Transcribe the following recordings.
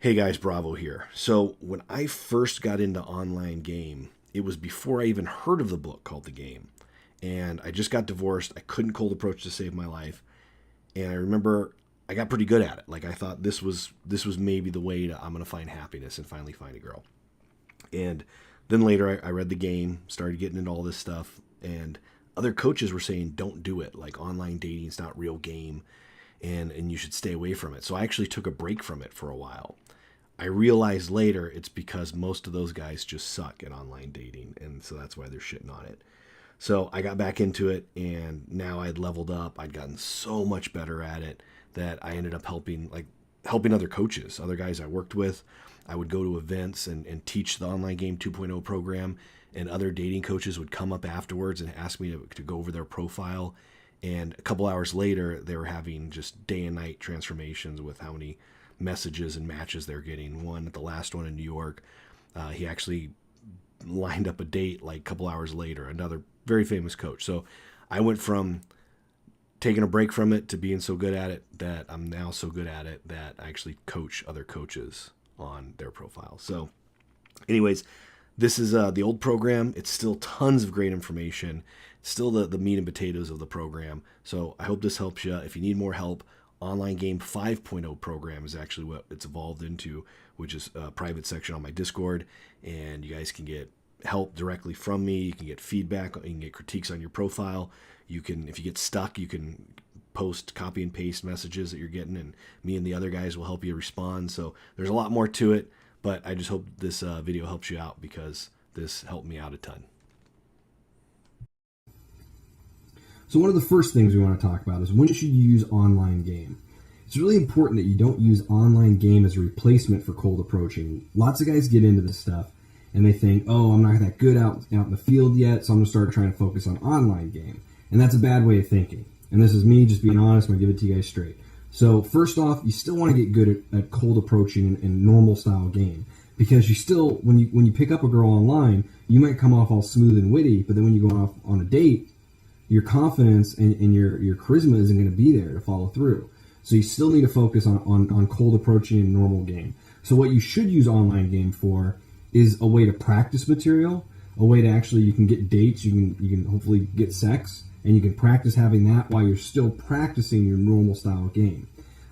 Hey guys, Bravo here. So when I first got into online game, it was before I even heard of the book called The Game. And I just got divorced. I couldn't cold approach to save my life. And I remember I got pretty good at it. Like I thought this was maybe the way to I'm gonna find happiness and finally find a girl. And then later I read The Game, started getting into all this stuff, and other coaches were saying don't do it. Like online dating is not real game, and you should stay away from it. So I actually took a break from it for a while. I realized later it's because most of those guys just suck at online dating, and so that's why they're shitting on it. So I got back into it, and now I'd leveled up. I'd gotten so much better at it that I ended up helping other coaches, other guys I worked with. I would go to events and teach the Online Game 2.0 program, and other dating coaches would come up afterwards and ask me to go over their profile. And a couple hours later, they were having just day and night transformations with how many messages and matches they're getting. One at the last one in New York, he actually lined up a date like a couple hours later, another very famous coach. So I went from taking a break from it to being so good at it that I'm now so good at it that I actually coach other coaches on their profile. So anyways, this is the old program. It's still tons of great information, still the meat and potatoes of the program. So I hope this helps you. If you need more help, Online Game 5.0 program is actually what it's evolved into, which is a private section on my Discord, and you guys can get help directly from me. You can get feedback, you can get critiques on your profile. You can, if you get stuck, you can post copy and paste messages that you're getting, and me and the other guys will help you respond. So there's a lot more to it, but I just hope this video helps you out, because this helped me out a ton. So one of the first things we want to talk about is when should you use online game. It's really important that you don't use online game as a replacement for cold approaching. Lots of guys get into this stuff and they think, oh, I'm not that good out in the field yet, so I'm going to start trying to focus on online game. And that's a bad way of thinking. And this is me just being honest. I'm going to give it to you guys straight. So first off, you still want to get good at cold approaching and normal style game, because you still, when you pick up a girl online, you might come off all smooth and witty, but then when you go off on a date, your confidence and your charisma isn't going to be there to follow through. So you still need to focus on cold approaching and normal game. So what you should use online game for is a way to practice material, a way to actually, you can get dates, you can hopefully get sex, and you can practice having that while you're still practicing your normal style game.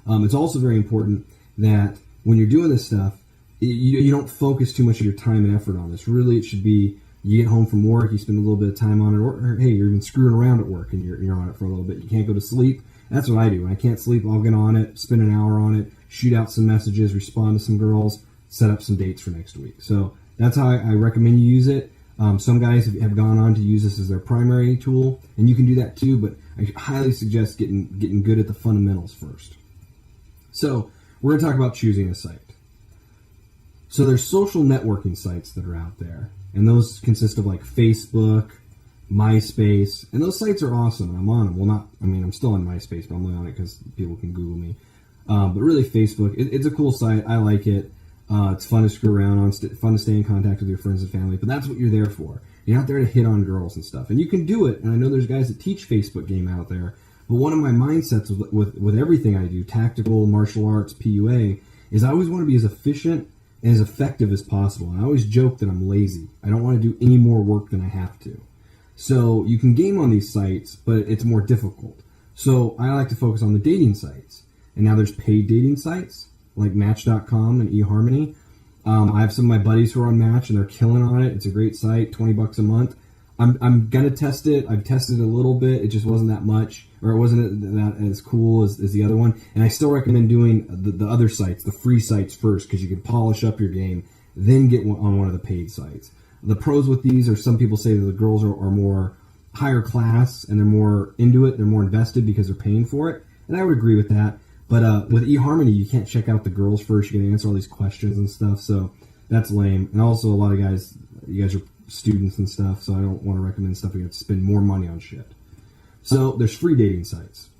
It's also very important that when you're doing this stuff, you don't focus too much of your time and effort on this. Really, it should be, you get home from work, you spend a little bit of time on it, or hey, you're even screwing around at work and you're on it for a little bit. You can't go to sleep. That's what I do. When I can't sleep, I'll get on it, spend an hour on it, shoot out some messages, respond to some girls, set up some dates for next week. So that's how I recommend you use it. Some guys have gone on to use this as their primary tool, and you can do that too, but I highly suggest getting good at the fundamentals first. So we're going to talk about choosing a site. So there's social networking sites that are out there, and those consist of like Facebook, MySpace, and those sites are awesome, and I'm on them. I'm still on MySpace, but I'm only on it because people can Google me. But really, Facebook, it's a cool site. I like it. It's fun to screw around on, fun to stay in contact with your friends and family, but that's what you're there for. You're not there to hit on girls and stuff. And you can do it, and I know there's guys that teach Facebook game out there, but one of my mindsets with everything I do, tactical, martial arts, PUA, is I always want to be as efficient and as effective as possible. And I always joke that I'm lazy. I don't want to do any more work than I have to. So you can game on these sites, but it's more difficult. So I like to focus on the dating sites. And now there's paid dating sites like Match.com and eHarmony. I have some of my buddies who are on Match and they're killing on it. It's a great site, $20 a month. I'm gonna test it. I've tested it a little bit. It just wasn't that much, or it wasn't that as cool as the other one. And I still recommend doing the other sites, the free sites first, because you can polish up your game, then get on one of the paid sites. The pros with these are, some people say that the girls are more higher class and they're more into it, they're more invested because they're paying for it. And I would agree with that. But with eHarmony, you can't check out the girls first. You got to answer all these questions and stuff. So that's lame. And also, a lot of guys, you guys are students and stuff, so I don't want to recommend stuff you have to spend more money on shit. So there's free dating sites.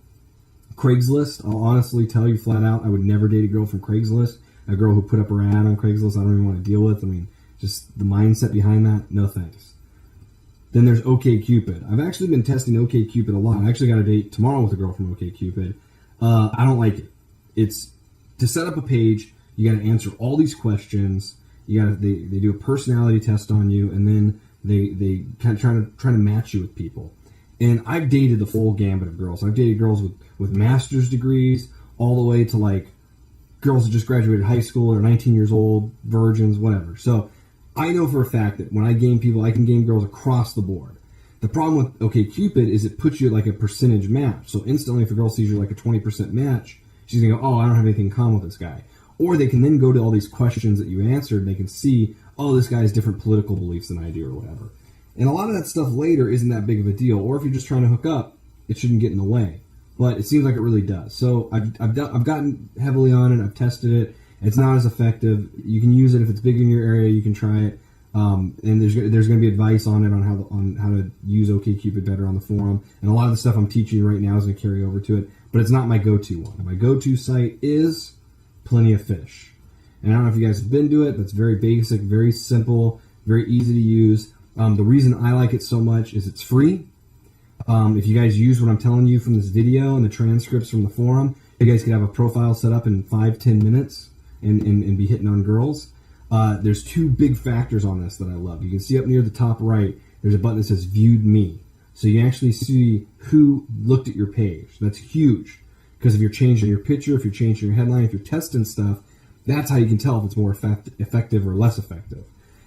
Craigslist, I'll honestly tell you flat out, I would never date a girl from Craigslist. A girl who put up her ad on Craigslist, I don't even want to deal with. I mean, just the mindset behind that, no thanks. Then there's OkCupid. I've actually been testing OkCupid a lot. I actually got a date tomorrow with a girl from OkCupid. I don't like it. It's to set up a page, You got to answer all these questions. They do a personality test on you, and then they kind of try to match you with people. And I've dated the full gambit of girls. I've dated girls with master's degrees all the way to like girls that just graduated high school or 19 years old, virgins, whatever. So I know for a fact that when I game people, I can game girls across the board. The problem with OkCupid is it puts you at like a percentage match. So instantly, if a girl sees you're like a 20% match, she's going to go, oh, I don't have anything in common with this guy. Or they can then go to all these questions that you answered, and they can see, oh, this guy has different political beliefs than I do or whatever. And a lot of that stuff later isn't that big of a deal. Or if you're just trying to hook up, it shouldn't get in the way. But it seems like it really does. So I've gotten heavily on it. I've tested it. It's not as effective. You can use it if it's big in your area. You can try it. And there's going to be advice on it on how to use OkCupid better on the forum. And a lot of the stuff I'm teaching you right now is going to carry over to it. But it's not my go-to one. My go-to site is Plenty of Fish. And I don't know if you guys have been to it, but it's very basic, very simple, very easy to use. The reason I like it so much is it's free. If you guys use what I'm telling you from this video and the transcripts from the forum, you guys can have a profile set up in 5-10 minutes and be hitting on girls. There's two big factors on this that I love. You can see up near the top right, there's a button that says Viewed Me. So you can actually see who looked at your page. That's huge. Because if you're changing your picture, if you're changing your headline, if you're testing stuff, that's how you can tell if it's more effective or less effective.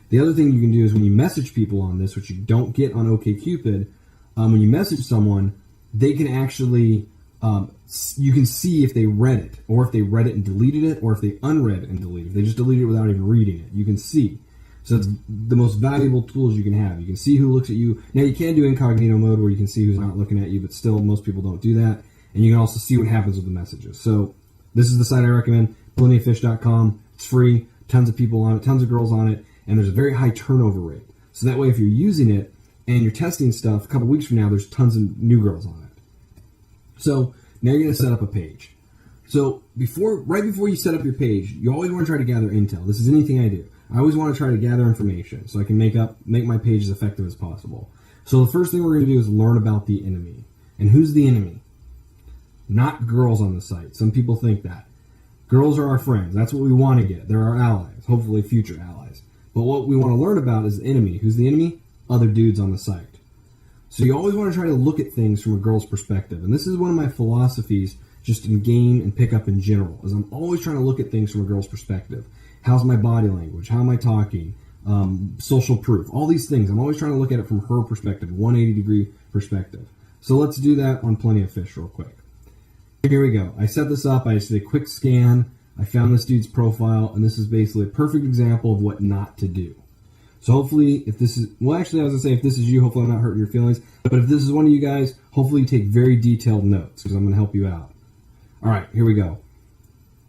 The other thing you can do is when you message people on this, which you don't get on OkCupid, when you message someone, they can actually, you can see if they read it, or if they read it and deleted it, or if they unread and deleted it. If they just deleted it without even reading it. You can see. So it's the most valuable tools you can have. You can see who looks at you. Now, you can do incognito mode where you can see who's not looking at you, but still, most people don't do that. And you can also see what happens with the messages. So this is the site I recommend, plentyoffish.com. It's free, tons of people on it, tons of girls on it, and there's a very high turnover rate. So that way, if you're using it and you're testing stuff, a couple weeks from now, there's tons of new girls on it. So now you're going to set up a page. So right before you set up your page, you always want to try to gather intel. This is anything I do. I always want to try to gather information so I can make my page as effective as possible. So the first thing we're going to do is learn about the enemy. And who's the enemy? Not girls on the site. Some people think that. Girls are our friends. That's what we want to get. They're our allies, hopefully future allies. But what we want to learn about is the enemy. Who's the enemy? Other dudes on the site. So you always want to try to look at things from a girl's perspective. And this is one of my philosophies just in game and pickup in general, is I'm always trying to look at things from a girl's perspective. How's my body language? How am I talking? Social proof. All these things. I'm always trying to look at it from her perspective, 180-degree perspective. So let's do that on Plenty of Fish real quick. Here we go. I set this up. I just did a quick scan. I found this dude's profile, and this is basically a perfect example of what not to do. So hopefully, if this is, well, actually, I was going to say, if this is you, hopefully I'm not hurting your feelings. But if this is one of you guys, hopefully you take very detailed notes, because I'm going to help you out. All right, here we go.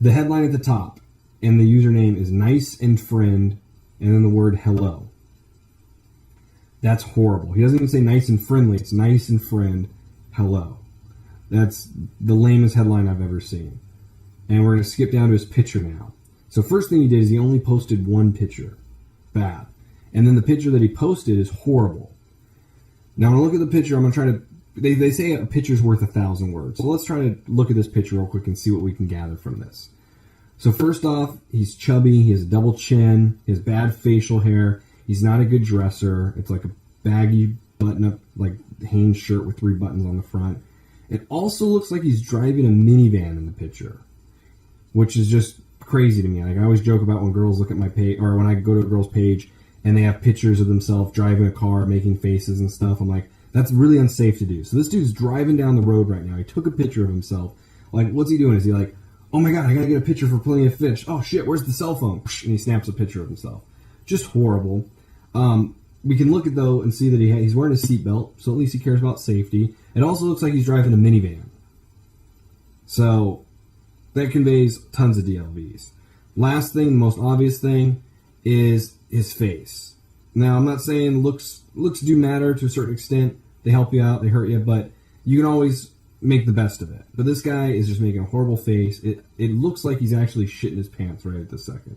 The headline at the top, and the username is nice and friend, and then the word hello. That's horrible. He doesn't even say nice and friendly. It's nice and friend, hello. That's the lamest headline I've ever seen. And we're going to skip down to his picture now. So first thing he did is he only posted one picture. Bad. And then the picture that he posted is horrible. Now, when I look at the picture, I'm going to try to... They say a picture's worth 1,000 words. So let's try to look at this picture real quick and see what we can gather from this. So first off, he's chubby. He has a double chin. He has bad facial hair. He's not a good dresser. It's like a baggy button-up, like Hanes shirt with 3 buttons on the front. It also looks like he's driving a minivan in the picture, which is just crazy to me. Like I always joke about when girls look at my page, or when I go to a girl's page and they have pictures of themselves driving a car, making faces and stuff. I'm like, that's really unsafe to do. So this dude's driving down the road right now. He took a picture of himself. Like, what's he doing? Is he like, oh my God, I gotta get a picture for Plenty of Fish. Oh shit, where's the cell phone? And he snaps a picture of himself. Just horrible. We can look at though and see that he's wearing a seatbelt, so at least he cares about safety. It also looks like he's driving a minivan. So that conveys tons of DLVs. Last thing, the most obvious thing, is his face. Now, I'm not saying looks do matter to a certain extent. They help you out, they hurt you, but you can always make the best of it. But this guy is just making a horrible face. It looks like he's actually shitting his pants right at this second.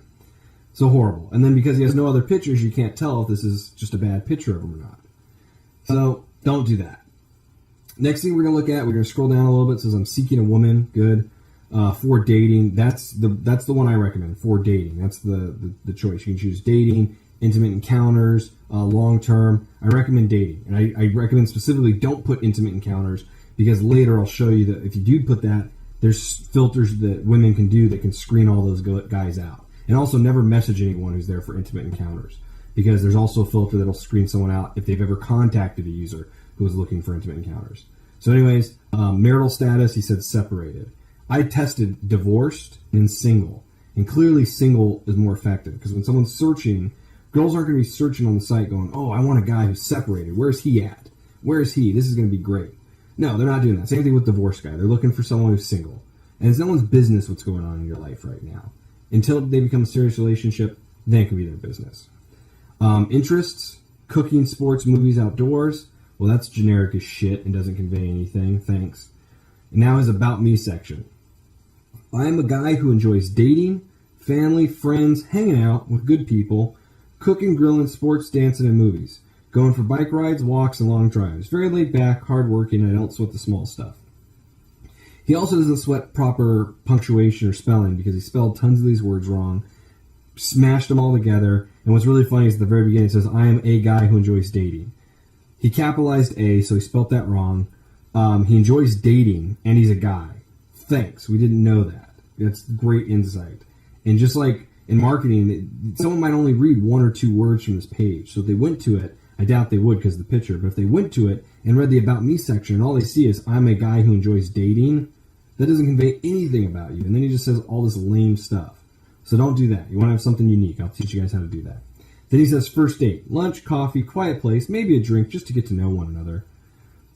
So horrible. And then because he has no other pictures, you can't tell if this is just a bad picture of him or not. So don't do that. Next thing we're going to look at, we're going to scroll down a little bit. It says, I'm seeking a woman. Good. For dating, that's the one I recommend. For dating, that's the choice. You can choose dating, intimate encounters, long term. I recommend dating, and I recommend specifically don't put intimate encounters, because later I'll show you that if you do put that, there's filters that women can do that can screen all those guys out. And also never message anyone who's there for intimate encounters, because there's also a filter that'll screen someone out if they've ever contacted a user who was looking for intimate encounters. So anyways, marital status, he said separated. I tested divorced and single, and clearly single is more effective, because when someone's searching, girls aren't going to be searching on the site going, oh, I want a guy who's separated. Where's he at? Where is he? This is going to be great. No, they're not doing that. Same thing with divorced guy. They're looking for someone who's single. And it's no one's business what's going on in your life right now. Until they become a serious relationship, then it can be their business. Interests, cooking, sports, movies, outdoors. Well, that's generic as shit and doesn't convey anything. Thanks. And now his About Me section. I am a guy who enjoys dating, family, friends, hanging out with good people, cooking, grilling, sports, dancing, and movies. Going for bike rides, walks, and long drives. Very laid back, hardworking, and I don't sweat the small stuff. He also doesn't sweat proper punctuation or spelling, because he spelled tons of these words wrong, smashed them all together, and what's really funny is at the very beginning it says, I am a guy who enjoys dating. He capitalized A, so he spelled that wrong. He enjoys dating, and he's a guy. Thanks, we didn't know that. That's great insight. And just like in marketing, someone might only read one or two words from this page, so if they went to it, I doubt they would because of the picture, but if they went to it and read the About Me section and all they see is, I'm a guy who enjoys dating, that doesn't convey anything about you. And then he just says all this lame stuff. So don't do that. You want to have something unique. I'll teach you guys how to do that. Then he says first date, lunch, coffee, quiet place, maybe a drink just to get to know one another.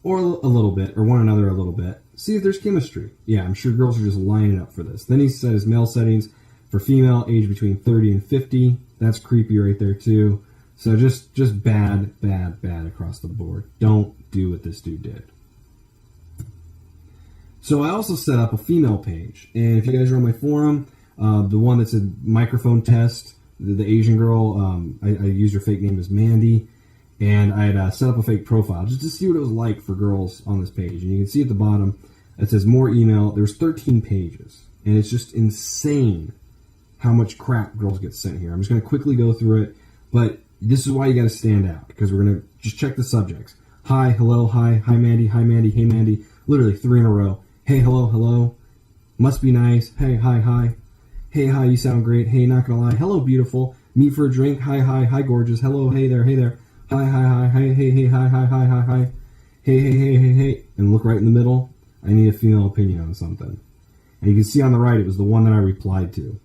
Or a little bit, or one another a little bit. See if there's chemistry. Yeah, I'm sure girls are just lining up for this. Then he says male settings for female, age between 30 and 50. That's creepy right there too. So just bad across the board. Don't do what this dude did. So I also set up a female page. And if you guys are on my forum, the one that said microphone test, the Asian girl, I used her fake name as Mandy. And I had set up a fake profile just to see what it was like for girls on this page. And you can see at the bottom, it says more email. There's 13 pages. And it's just insane how much crap girls get sent here. I'm just going to quickly go through it. But this is why you got to stand out, because we're going to just check the subjects. Hi, hello, hi Mandy, hey Mandy. Literally 3 in a row. Hey, hello. Must be nice. Hey, hi. Hey, hi, you sound great. Hey, not going to lie. Hello, beautiful. Meet for a drink. Hi, gorgeous. Hello, hey there. Hi, hey, hi. Hey. And look right in the middle. I need a female opinion on something. And you can see on the right, it was the one that I replied to.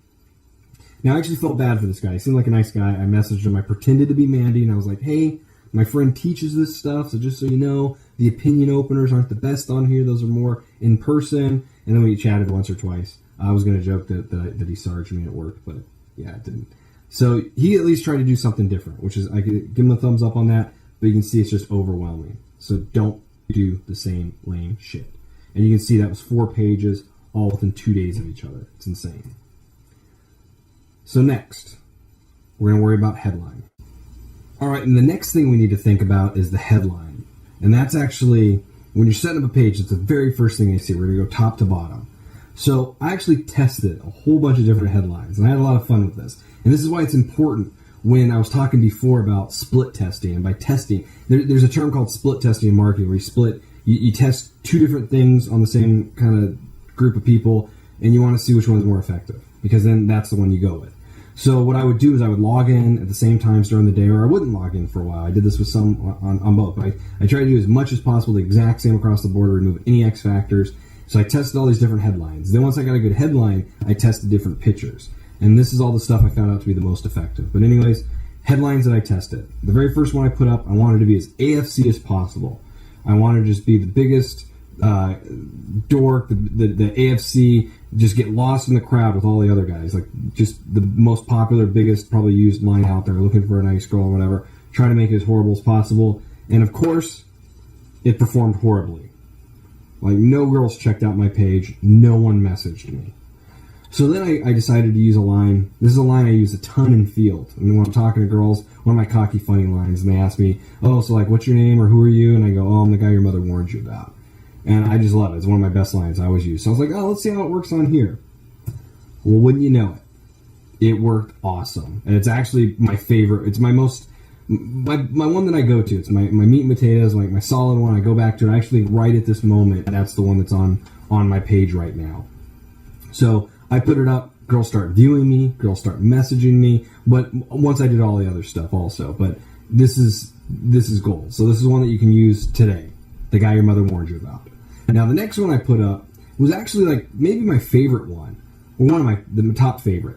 Now, I actually felt bad for this guy. He seemed like a nice guy. I messaged him. I pretended to be Mandy, and I was like, hey, my friend teaches this stuff, so just so you know, the opinion openers aren't the best on here. Those are more in person. And then we chatted once or twice. I was going to joke that he sarged me at work, but yeah, it didn't. So he at least tried to do something different, which is, I could give him a thumbs up on that, but you can see it's just overwhelming. So don't do the same lame shit. And you can see that was 4 pages, all within 2 days of each other. It's insane. So next, we're going to worry about headline. All right, and the next thing we need to think about is the headline. And that's actually, when you're setting up a page, it's the very first thing you see. We're going to go top to bottom. So I actually tested a whole bunch of different headlines, and I had a lot of fun with this. And this is why it's important when I was talking before about split testing. And by testing, there's a term called split testing in marketing, where you test 2 different things on the same kind of group of people, and you want to see which one is more effective, because then that's the one you go with. So what I would do is I would log in at the same times during the day, or I wouldn't log in for a while. I did this with some on both. But I tried to do as much as possible, the exact same across the board, to remove any X factors. So I tested all these different headlines. Then once I got a good headline, I tested different pictures. And this is all the stuff I found out to be the most effective. But anyways, headlines that I tested. The very first one I put up, I wanted to be as AFC as possible. I wanted to just be the biggest dork, the AFC, just get lost in the crowd with all the other guys. Like, just the most popular, biggest, probably used line out there, looking for a nice girl or whatever. Try to make it as horrible as possible. And of course, it performed horribly. Like, no girls checked out my page. No one messaged me. So then I decided to use a line. This is a line I use a ton in field. I mean, when I'm talking to girls, one of my cocky, funny lines, and they ask me, oh, so like, what's your name or who are you? And I go, oh, I'm the guy your mother warned you about. And I just love it. It's one of my best lines I always use. So I was like, oh, let's see how it works on here. Well, wouldn't you know it? It worked awesome. And it's actually my favorite. It's my most, my one that I go to. It's my meat and potatoes, like my solid one. I go back to it. Actually, right at this moment, that's the one that's on my page right now. So I put it up. Girls start viewing me. Girls start messaging me. But once I did all the other stuff also. But this is gold. So this is one that you can use today. The guy your mother warned you about. Now the next one I put up was actually like maybe my favorite one, or one of the top favorite.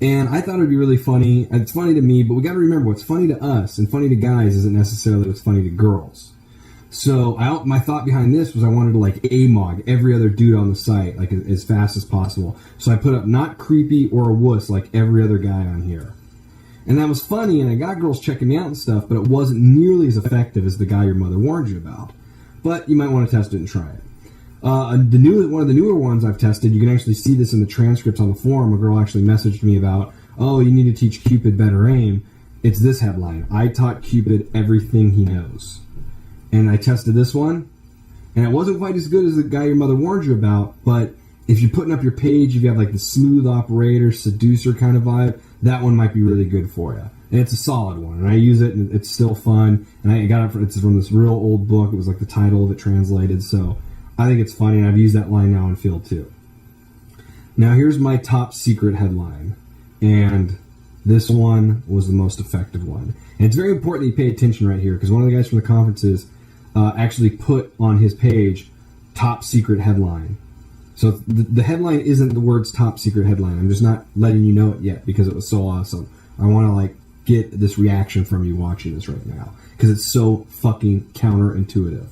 And I thought it'd be really funny. It's funny to me, but we got to remember what's funny to us and funny to guys isn't necessarily what's funny to girls. So my thought behind this was I wanted to like AMOG every other dude on the site like as fast as possible. So I put up not creepy or a wuss like every other guy on here. And that was funny, and I got girls checking me out and stuff, but it wasn't nearly as effective as the guy your mother warned you about. But you might want to test it and try it. One of the newer ones I've tested, you can actually see this in the transcripts on the forum. A girl actually messaged me about, oh, you need to teach Cupid better aim. It's this headline: I taught Cupid everything he knows. And I tested this one, and it wasn't quite as good as the guy your mother warned you about, but if you're putting up your page, if you have like the smooth operator, seducer kind of vibe, that one might be really good for you. And it's a solid one, and I use it, and it's still fun. And I got it's from this real old book. It was like the title of it translated, so I think it's funny, and I've used that line now in field too. Now here's my top secret headline, and this one was the most effective one. And it's very important that you pay attention right here, because one of the guys from the conferences actually put on his page top secret headline. So the headline isn't the words top secret headline. I'm just not letting you know it yet because it was so awesome. I want to like get this reaction from you watching this right now because it's so fucking counterintuitive.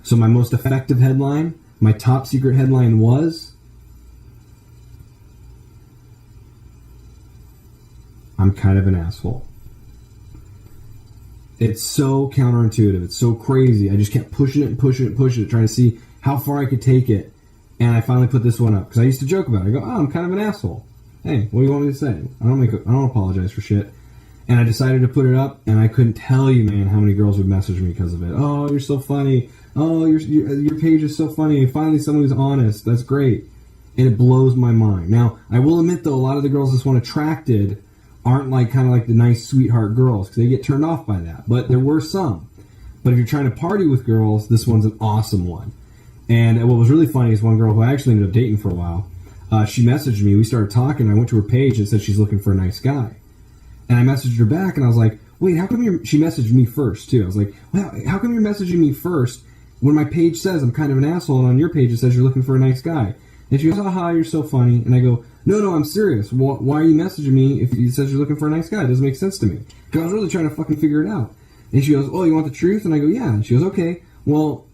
So my most effective headline, my top secret headline was, I'm kind of an asshole. It's so counterintuitive. It's so crazy. I just kept pushing it and pushing it and pushing it, trying to see how far I could take it. And I finally put this one up because I used to joke about it. I go, oh, I'm kind of an asshole. Hey, what do you want me to say? I don't apologize for shit. And I decided to put it up, and I couldn't tell you, man, how many girls would message me because of it. Oh, you're so funny. Oh, your page is so funny. Finally, someone who's honest. That's great. And it blows my mind. Now, I will admit, though, a lot of the girls this one attracted aren't like kind of like the nice sweetheart girls because they get turned off by that. But there were some. But if you're trying to party with girls, this one's an awesome one. And what was really funny is one girl who I actually ended up dating for a while, she messaged me. We started talking. I went to her page and said she's looking for a nice guy. And I messaged her back, and I was like, wait, how come she messaged me first, too? I was like, well, how come you're messaging me first when my page says I'm kind of an asshole, and on your page it says you're looking for a nice guy? And she goes, haha, you're so funny. And I go, no, I'm serious. Why are you messaging me if it says you're looking for a nice guy? It doesn't make sense to me. Because I was really trying to fucking figure it out. And she goes, oh, you want the truth? And I go, yeah. And she goes, okay, well,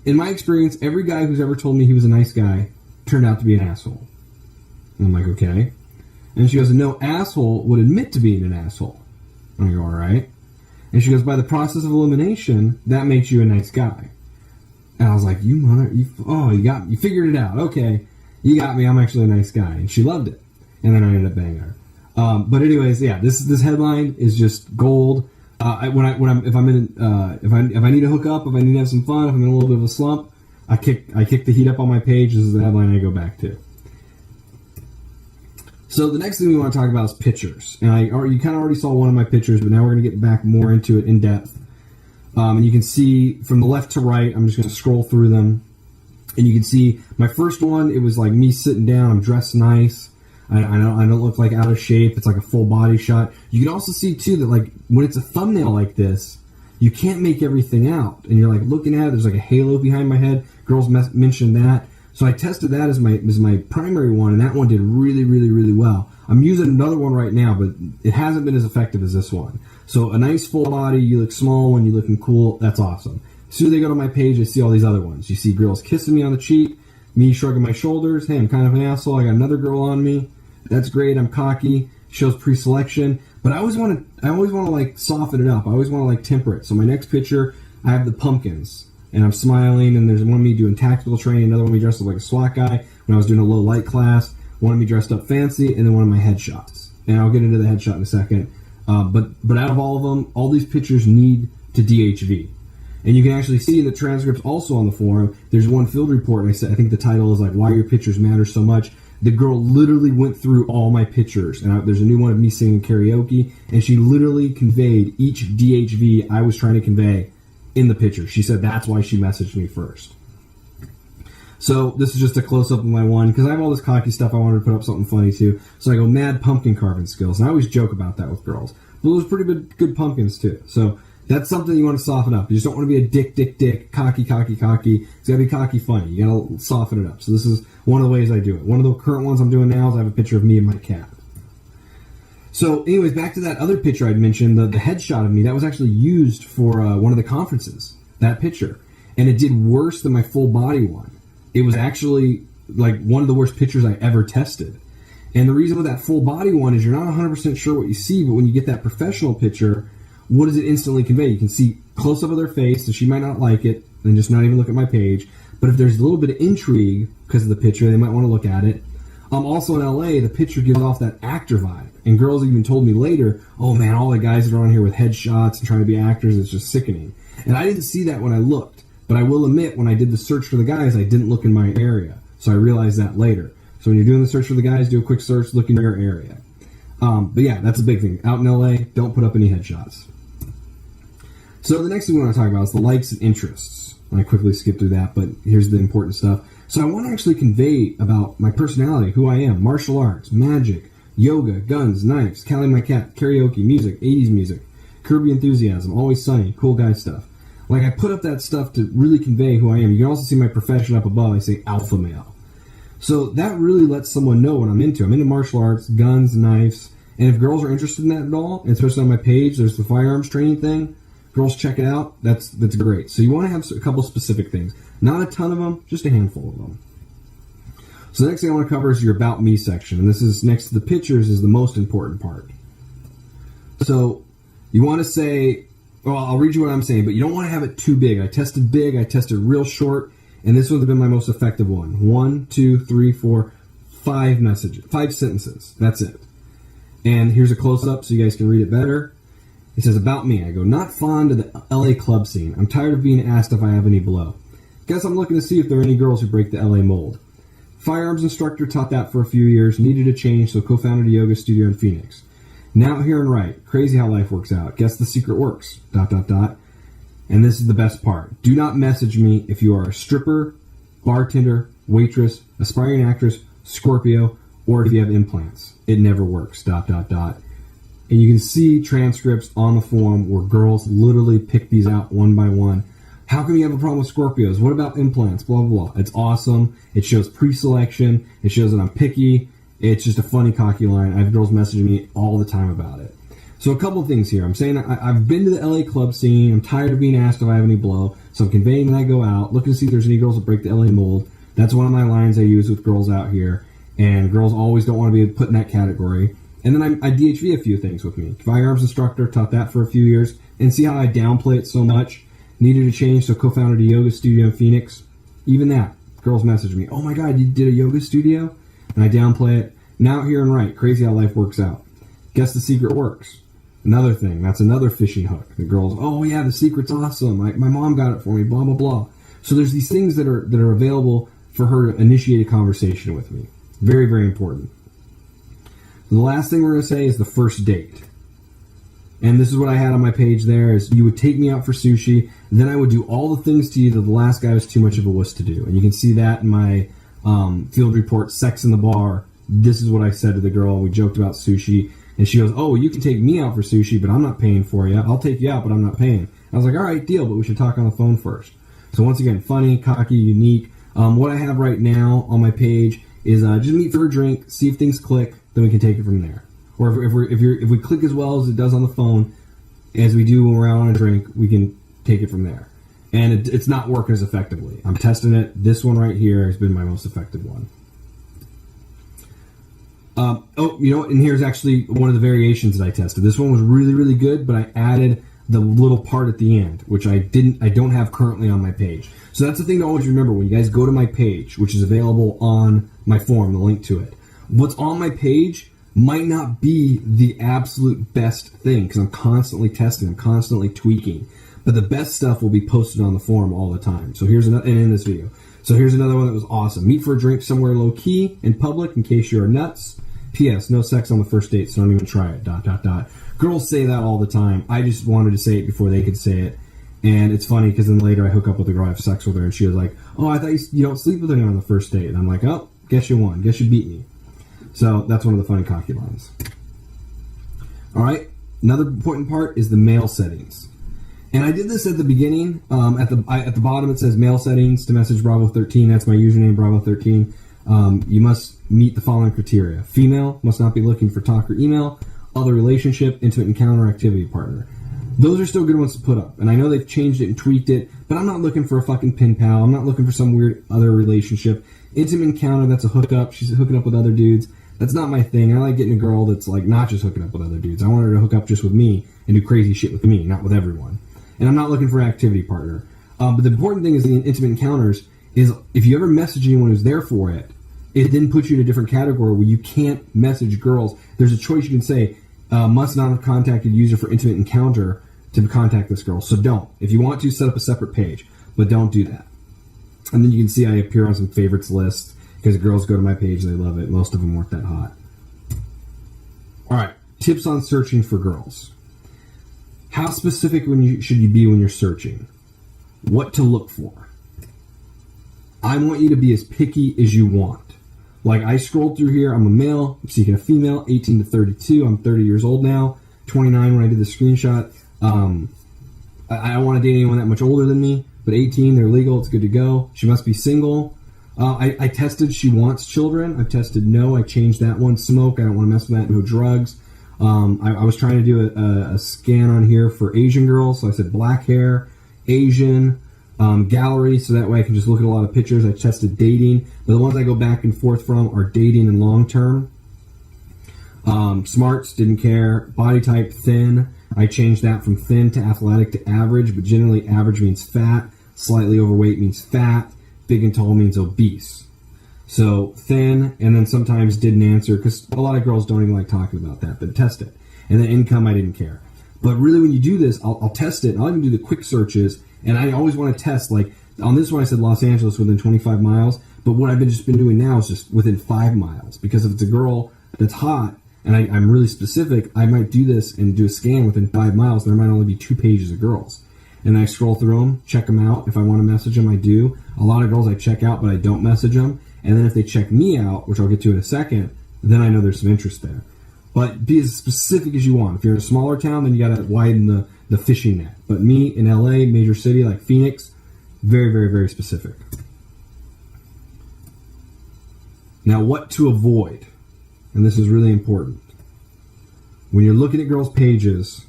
in my experience, every guy who's ever told me he was a nice guy turned out to be an asshole. And I'm like, okay. And she goes, no asshole would admit to being an asshole. And I go, all right. And she goes, by the process of elimination, that makes you a nice guy. And I was like, you figured it out. Okay, you got me. I'm actually a nice guy. And she loved it. And then I ended up banging her. But anyways, yeah, this headline is just gold. If I need to hook up, if I need to have some fun, if I'm in a little bit of a slump, I kick the heat up on my page. This is the headline I go back to. So the next thing we want to talk about is pictures. And you kind of already saw one of my pictures, but now we're going to get back more into it in depth. And you can see from the left to right, I'm just going to scroll through them. And you can see my first one, it was like me sitting down. I'm dressed nice. I don't look like out of shape. It's like a full body shot. You can also see too that like when it's a thumbnail like this, you can't make everything out. And you're like looking at it, there's like a halo behind my head. Girls mentioned that. So I tested that as my primary one, and that one did really, really, really well. I'm using another one right now, but it hasn't been as effective as this one. So a nice full body, you look small when you're looking cool, that's awesome. As soon as they go to my page, they see all these other ones. You see girls kissing me on the cheek, me shrugging my shoulders, hey, I'm kind of an asshole, I got another girl on me, that's great, I'm cocky, shows pre-selection. But I always want to like soften it up. I always want to like temper it. So my next picture, I have the pumpkins. And I'm smiling, and there's one of me doing tactical training, another one of me dressed up like a SWAT guy when I was doing a low light class, one of me dressed up fancy, and then one of my headshots. And I'll get into the headshot in a second. But out of all of them, all these pictures need to DHV. And you can actually see in the transcripts also on the forum, there's one field report, and I think the title is like, Why Your Pictures Matter So Much. The girl literally went through all my pictures. And there's a new one of me singing karaoke, and she literally conveyed each DHV I was trying to convey in the picture. She said that's why she messaged me first. So this is just a close-up of my one, because I have all this cocky stuff I wanted to put up something funny too. So I go, mad pumpkin carving skills. And I always joke about that with girls. But those pretty good pumpkins too. So that's something you want to soften up. You just don't want to be a dick, cocky. It's got to be cocky funny. You got to soften it up. So this is one of the ways I do it. One of the current ones I'm doing now is I have a picture of me and my cat. So anyways, back to that other picture I'd mentioned, the headshot of me, that was actually used for one of the conferences, that picture. And it did worse than my full body one. It was actually like one of the worst pictures I ever tested. And the reason with that full body one is you're not 100% sure what you see, but when you get that professional picture, what does it instantly convey? You can see close up of their face, so she might not like it and just not even look at my page. But if there's a little bit of intrigue because of the picture, they might want to look at it. Also in LA, the picture gives off that actor vibe. And girls even told me later, oh man, all the guys that are on here with headshots and trying to be actors, it's just sickening. And I didn't see that when I looked. But I will admit, when I did the search for the guys, I didn't look in my area. So I realized that later. So when you're doing the search for the guys, do a quick search, look in your area. But yeah, that's a big thing. Out in LA, don't put up any headshots. So the next thing we want to talk about is the likes and interests. I quickly skip through that, but here's the important stuff. So I want to actually convey about my personality, who I am, martial arts, magic, yoga, guns, knives, Callie my cat, karaoke, music, 80s music, Kirby enthusiasm, always sunny, cool guy stuff. Like, I put up that stuff to really convey who I am. You can also see my profession up above. I say alpha male. So that really lets someone know what I'm into. I'm into martial arts, guns, knives. And if girls are interested in that at all, and especially on my page, there's the firearms training thing. Girls, check it out. That's great. So you want to have a couple specific things. Not a ton of them, just a handful of them. So the next thing I want to cover is your About Me section. And this is next to the pictures is the most important part. So you want to say... Well, I'll read you what I'm saying, but you don't want to have it too big. I tested real short, and this would have been my most effective one. 1, 2, 3, 4, 5 messages, 5 sentences. That's it. And here's a close-up so you guys can read it better. It says, about me. I go, not fond of the LA club scene. I'm tired of being asked if I have any blow. Guess I'm looking to see if there are any girls who break the LA mold. Firearms instructor, taught that for a few years, needed a change, so co-founded a yoga studio in Phoenix. Now out here and right. Crazy how life works out. Guess the secret works. ... And this is the best part. Do not message me if you are a stripper, bartender, waitress, aspiring actress, Scorpio, or if you have implants. It never works. ... And you can see transcripts on the forum where girls literally pick these out one by one. How come you have a problem with Scorpios? What about implants? Blah, blah, blah. It's awesome. It shows pre-selection. It shows that I'm picky. It's just a funny, cocky line. I have girls messaging me all the time about it. So a couple of things here. I'm saying I've been to the LA club scene. I'm tired of being asked if I have any blow. So I'm conveying that I go out, looking to see if there's any girls that break the LA mold. That's one of my lines I use with girls out here. And girls always don't want to be put in that category. And then I DHV a few things with me. Firearms instructor, taught that for a few years. And see how I downplay it so much? Needed a change, so co-founded a yoga studio in Phoenix. Even that. Girls message me, oh my God, you did a yoga studio? And I downplay it. Now out here and right. Crazy how life works out. Guess the secret works. Another thing. That's another fishing hook. The girls, oh yeah, the secret's awesome. My mom got it for me, blah, blah, blah. So there's these things that are available for her to initiate a conversation with me. Very, very important. The last thing we're going to say is the first date. And this is what I had on my page there, is you would take me out for sushi, then I would do all the things to you that the last guy was too much of a wuss to do. And you can see that in my field report, Sex in the Bar. This is what I said to the girl. We joked about sushi. And she goes, oh, you can take me out for sushi, but I'm not paying for you. I'll take you out, but I'm not paying. I was like, all right, deal, but we should talk on the phone first. So once again, funny, cocky, unique. What I have right now on my page is just meet for a drink, see if things click, then we can take it from there. Or if we click as well as it does on the phone, as we do when we're out on a drink, we can take it from there. And it's not working as effectively. I'm testing it. This one right here has been my most effective one. And here's actually one of the variations that I tested. This one was really, really good, but I added the little part at the end, which I don't have currently on my page. So that's the thing to always remember when you guys go to my page, which is available on my forum, the link to it. What's on my page might not be the absolute best thing because I'm constantly testing, I'm constantly tweaking. But the best stuff will be posted on the forum all the time. So here's another, and in this video. So here's another one that was awesome. Meet for a drink somewhere low key in public in case you are nuts. P.S. No sex on the first date, so don't even try it. ... Girls say that all the time. I just wanted to say it before they could say it. And it's funny because then later I hook up with a girl, I have sex with her, and she was like, "Oh, I thought you don't sleep with anyone on the first date." And I'm like, "Oh, guess you won. Guess you beat me." So that's one of the funny cocky lines. All right. Another important part is the mail settings. And I did this at the beginning. At the bottom it says mail settings to message Bravo 13. That's my username, Bravo 13. You must meet the following criteria. Female, must not be looking for talk or email. Other relationship, intimate encounter, activity partner. Those are still good ones to put up. And I know they've changed it and tweaked it, but I'm not looking for a fucking pen pal. I'm not looking for some weird other relationship. Intimate encounter, that's a hookup. She's hooking up with other dudes. That's not my thing. I like getting a girl that's like not just hooking up with other dudes. I want her to hook up just with me and do crazy shit with me, not with everyone. And I'm not looking for an activity partner. But the important thing is the intimate encounters is if you ever message anyone who's there for it, it then puts you in a different category where you can't message girls. There's a choice you can say, must not have contacted user for intimate encounter to contact this girl. So don't. If you want to, set up a separate page, but don't do that. And then you can see I appear on some favorites lists because girls go to my page and they love it. Most of them weren't that hot. All right. Tips on searching for girls. How specific should you be when you're searching? What to look for? I want you to be as picky as you want. Like I scrolled through here. I'm a male. I'm seeking a female, 18 to 32. I'm 30 years old now. 29 when I did the screenshot. I don't want to date anyone that much older than me, but 18, they're legal. It's good to go. She must be single. I tested she wants children. I've tested no. I changed that one. Smoke. I don't want to mess with that. No drugs. I was trying to do a scan on here for Asian girls. So I said black hair, Asian, gallery. So that way I can just look at a lot of pictures. I tested dating. But the ones I go back and forth from are dating and long term. Smarts, didn't care. Body type, thin. I changed that from thin to athletic to average, but generally average means fat, slightly overweight means fat, big and tall means obese. So thin, and then sometimes didn't answer, because a lot of girls don't even like talking about that, but test it. And then income, I didn't care. But really when you do this, I'll test it, and I'll even do the quick searches, and I always want to test, like, on this one I said Los Angeles within 25 miles, but what I've just been doing now is just within 5 miles, because if it's a girl that's hot, and I'm really specific, I might do this and do a scan within 5 miles, and there might only be 2 pages of girls. And I scroll through them, check them out. If I want to message them, I do. A lot of girls I check out, but I don't message them. And then if they check me out, which I'll get to in a second, then I know there's some interest there. But be as specific as you want. If you're in a smaller town, then you got to widen the fishing net. But me in LA, major city like Phoenix, very, very, very specific. Now, what to avoid? And this is really important. When you're looking at girls' pages,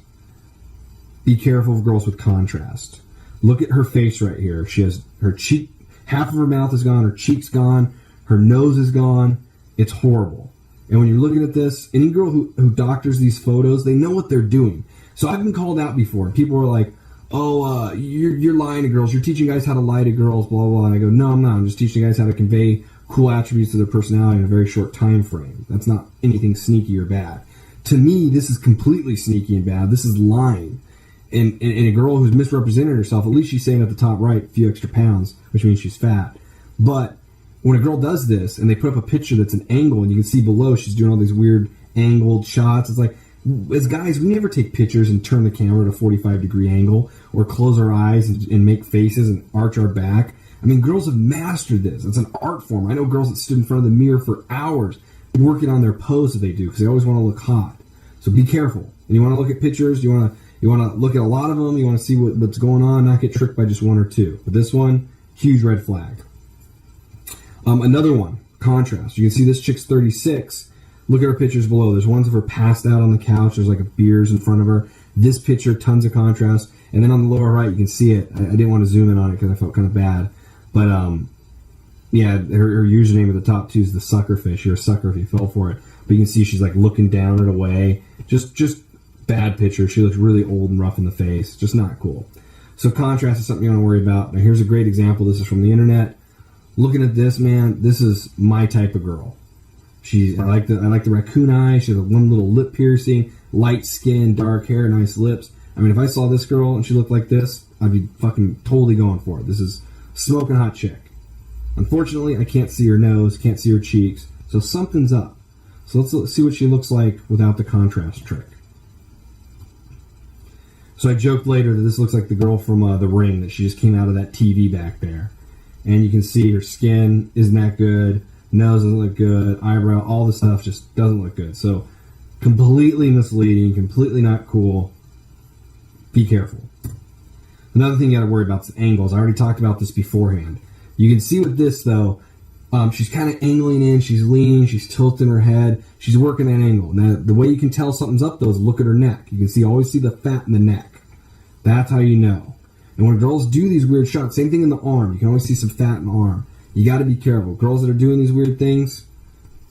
be careful of girls with contrast. Look at her face right here. She has her cheek, half of her mouth is gone, her cheek's gone, her nose is gone. It's horrible. And when you're looking at this, any girl who doctors these photos, they know what they're doing. So I've been called out before. People are like, oh, you're lying to girls. You're teaching guys how to lie to girls, blah, blah, blah. And I go, no, I'm not. I'm just teaching guys how to convey cool attributes to their personality in a very short time frame. That's not anything sneaky or bad. To me, this is completely sneaky and bad. This is lying. And a girl who's misrepresented herself, at least she's saying at the top right, a few extra pounds, which means she's fat. But when a girl does this and they put up a picture that's an angle and you can see below she's doing all these weird angled shots, it's like, as guys, we never take pictures and turn the camera at a 45-degree angle or close our eyes and make faces and arch our back. I mean, girls have mastered this. It's an art form. I know girls that stood in front of the mirror for hours working on their pose that they do because they always want to look hot. So be careful. And you want to look at pictures, you want to look at a lot of them, you want to see what's going on, not get tricked by just one or two. But this one, huge red flag. Another one, contrast. You can see this chick's 36. Look at her pictures below. There's ones of her passed out on the couch. There's like a beers in front of her. This picture, tons of contrast. And then on the lower right, you can see it. I didn't want to zoom in on it because I felt kind of bad. But, yeah, her username at the top, too, is the sucker fish. You're a sucker if you fell for it. But you can see she's, like, looking down and away. Just bad picture. She looks really old and rough in the face. Just not cool. So contrast is something you want to worry about. Now, here's a great example. This is from the internet. Looking at this, man, this is my type of girl. I like the raccoon eye. She has one little lip piercing, light skin, dark hair, nice lips. I mean, if I saw this girl and she looked like this, I'd be fucking totally going for it. This is smoking hot chick. Unfortunately, I can't see her nose, can't see her cheeks, so something's up. So let's see what she looks like without the contrast trick. So I joked later that this looks like the girl from The Ring, that she just came out of that TV back there. And you can see her skin isn't that good, nose doesn't look good, eyebrow, all the stuff just doesn't look good. So completely misleading, completely not cool. Be careful. Another thing you got to worry about is angles. I already talked about this beforehand. You can see with this, though, she's kind of angling in, she's leaning, she's tilting her head, she's working that angle. Now, the way you can tell something's up, though, is look at her neck. You can always see the fat in the neck. That's how you know. And when girls do these weird shots, same thing in the arm. You can always see some fat in the arm. You got to be careful. Girls that are doing these weird things,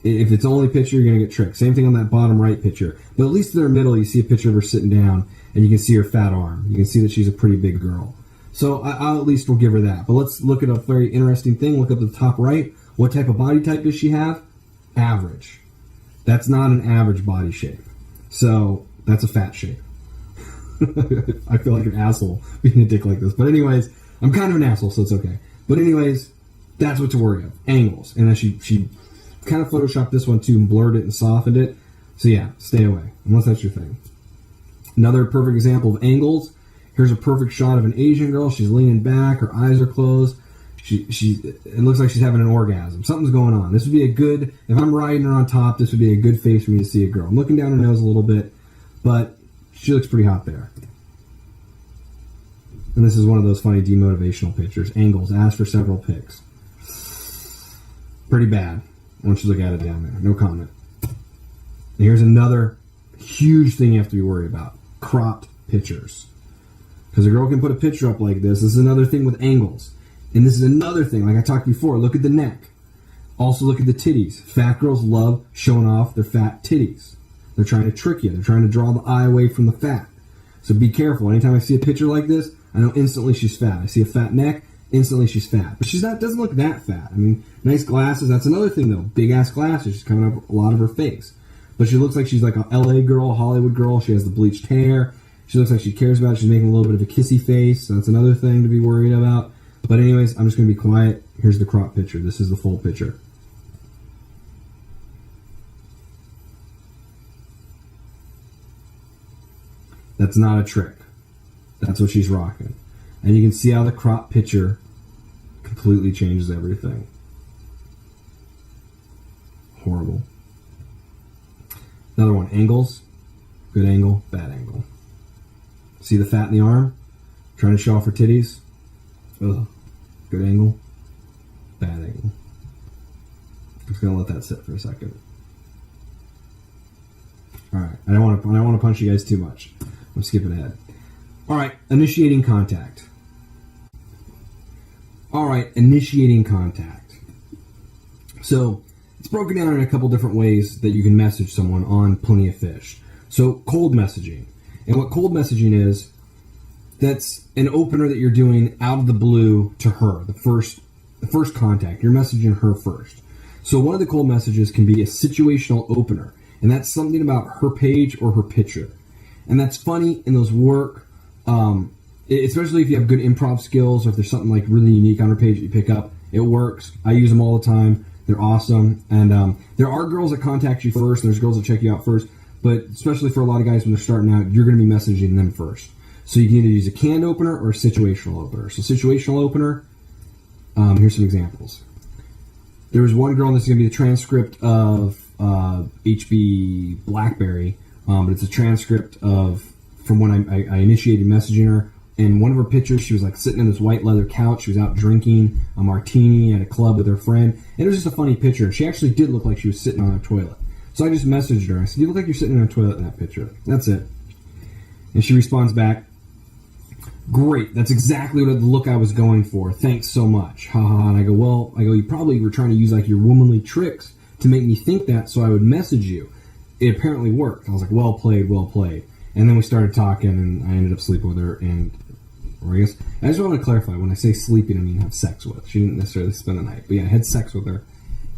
if it's only picture, you're going to get tricked. Same thing on that bottom right picture. But at least in her middle, you see a picture of her sitting down, and you can see her fat arm. You can see that she's a pretty big girl. So I'll at least will give her that. But let's look at a very interesting thing. Look at the top right. What type of body type does she have? Average. That's not an average body shape. So that's a fat shape. I feel like an asshole being a dick like this. But anyways, I'm kind of an asshole, so it's okay. But anyways, that's what to worry of. Angles. And then she kind of photoshopped this one too and blurred it and softened it. So yeah, stay away. Unless that's your thing. Another perfect example of angles. Here's a perfect shot of an Asian girl. She's leaning back. Her eyes are closed. It looks like she's having an orgasm. Something's going on. This would be a good, if I'm riding her on top, this would be a good face for me to see a girl. I'm looking down her nose a little bit, but she looks pretty hot there. And this is one of those funny demotivational pictures. Angles. Ask for several pics. Pretty bad. Once you look at it down there. No comment. And here's another huge thing you have to be worried about. Cropped pictures. Because a girl can put a picture up like this. This is another thing with angles. And this is another thing, like I talked before. Look at the neck. Also look at the titties. Fat girls love showing off their fat titties. They're trying to trick you. They're trying to draw the eye away from the fat. So be careful. Anytime I see a picture like this, I know instantly she's fat. I see a fat neck, instantly she's fat. But she's not, doesn't look that fat. I mean, nice glasses. That's another thing though. Big ass glasses. She's coming up a lot of her face. But she looks like she's like a LA girl, a Hollywood girl. She has the bleached hair. She looks like she cares about it. She's making a little bit of a kissy face. So that's another thing to be worried about. But anyways, I'm just going to be quiet. Here's the crop picture. This is the full picture. That's not a trick. That's what she's rocking. And you can see how the crop picture completely changes everything. Horrible. Another one. Angles. Good angle, bad angle. See the fat in the arm? Trying to show off her titties? Ugh. Good angle, bad angle. I'm just gonna let that sit for a second. All right, I don't want to punch you guys too much. I'm skipping ahead. All right, initiating contact. So it's broken down in a couple different ways that you can message someone on Plenty of Fish. So cold messaging, and what cold messaging is, that's an opener that you're doing out of the blue to her. The first contact. You're messaging her first. So one of the cold messages can be a situational opener, and that's something about her page or her picture. And that's funny, and those work, especially if you have good improv skills, or if there's something like really unique on her page that you pick up. It works. I use them all the time. They're awesome. And there are girls that contact you first, and there's girls that check you out first. But especially for a lot of guys when they're starting out, you're going to be messaging them first. So you can either use a canned opener or a situational opener. So situational opener, here's some examples. There was one girl, and this is going to be the transcript of HB Blackberry, but it's a transcript from when I initiated messaging her. In one of her pictures, she was like sitting in this white leather couch. She was out drinking a martini at a club with her friend. And it was just a funny picture. She actually did look like she was sitting on a toilet. So I just messaged her. I said, "You look like you're sitting in a toilet in that picture." That's it. And she responds back, "Great, that's exactly what the look I was going for. Thanks so much." Ha ha. And I go, you probably were trying to use like your womanly tricks to make me think that, so I would message you. It apparently worked. I was like, well played, well played. And then we started talking, and I ended up sleeping with her. Or I guess, I just want to clarify, when I say sleeping, I mean have sex with. She didn't necessarily spend the night. But yeah, I had sex with her.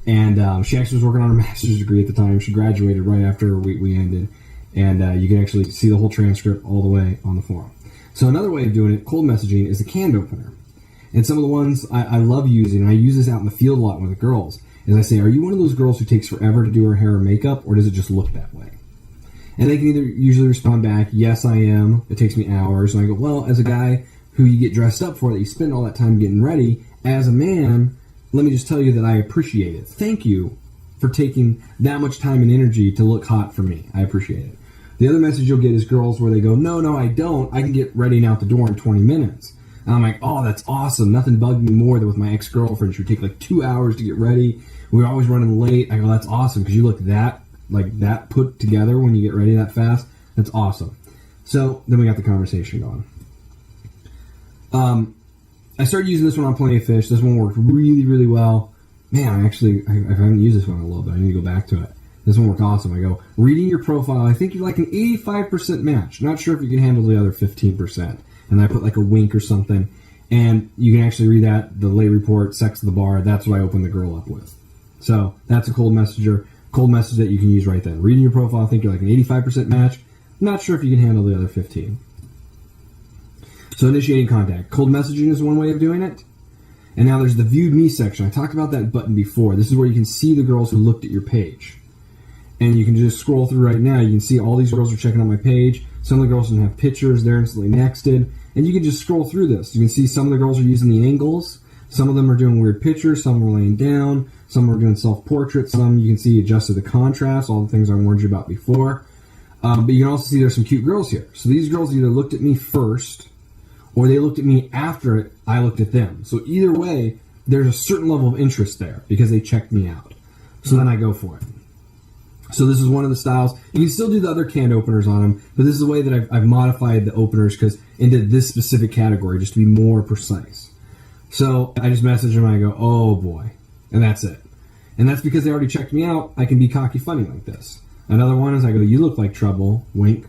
And she actually was working on her master's degree at the time. She graduated right after we ended. And you can actually see the whole transcript all the way on the forum. So another way of doing it, cold messaging, is a canned opener. And some of the ones I love using, and I use this out in the field a lot with the girls, is I say, are you one of those girls who takes forever to do her hair or makeup, or does it just look that way? And they can either usually respond back, yes, I am. It takes me hours. And I go, well, as a guy who you get dressed up for, that you spend all that time getting ready, as a man, let me just tell you that I appreciate it. Thank you for taking that much time and energy to look hot for me. I appreciate it. The other message you'll get is girls where they go, no, I don't. I can get ready and out the door in 20 minutes. And I'm like, oh, that's awesome. Nothing bugged me more than with my ex-girlfriend. She would take like 2 hours to get ready. We were always running late. I go, that's awesome because you look that put together when you get ready that fast. That's awesome. So then we got the conversation going. I started using this one on Plenty of Fish. This one worked really, really well. Man, I haven't used this one in a little bit. I need to go back to it. This one worked awesome. I go, reading your profile, I think you're like an 85% match. Not sure if you can handle the other 15%. And I put like a wink or something. And you can actually read that, the late report, sex at the bar. That's what I opened the girl up with. So that's a cold message that you can use right then. Reading your profile, I think you're like an 85% match. Not sure if you can handle the other 15. So initiating contact. Cold messaging is one way of doing it. And now there's the viewed me section. I talked about that button before. This is where you can see the girls who looked at your page. And you can just scroll through right now. You can see all these girls are checking out my page. Some of the girls don't have pictures. They're instantly nexted. And you can just scroll through this. You can see some of the girls are using the angles. Some of them are doing weird pictures. Some are laying down. Some are doing self-portraits. Some you can see adjusted the contrast, all the things I warned you about before. But you can also see there's some cute girls here. So these girls either looked at me first or they looked at me after I looked at them. So either way, there's a certain level of interest there because they checked me out. So then I go for it. So this is one of the styles. You can still do the other canned openers on them, but this is the way that I've modified the openers into this specific category just to be more precise. So I just message them and I go, oh boy, and that's it. And that's because they already checked me out. I can be cocky funny like this. Another one is I go, you look like trouble, wink.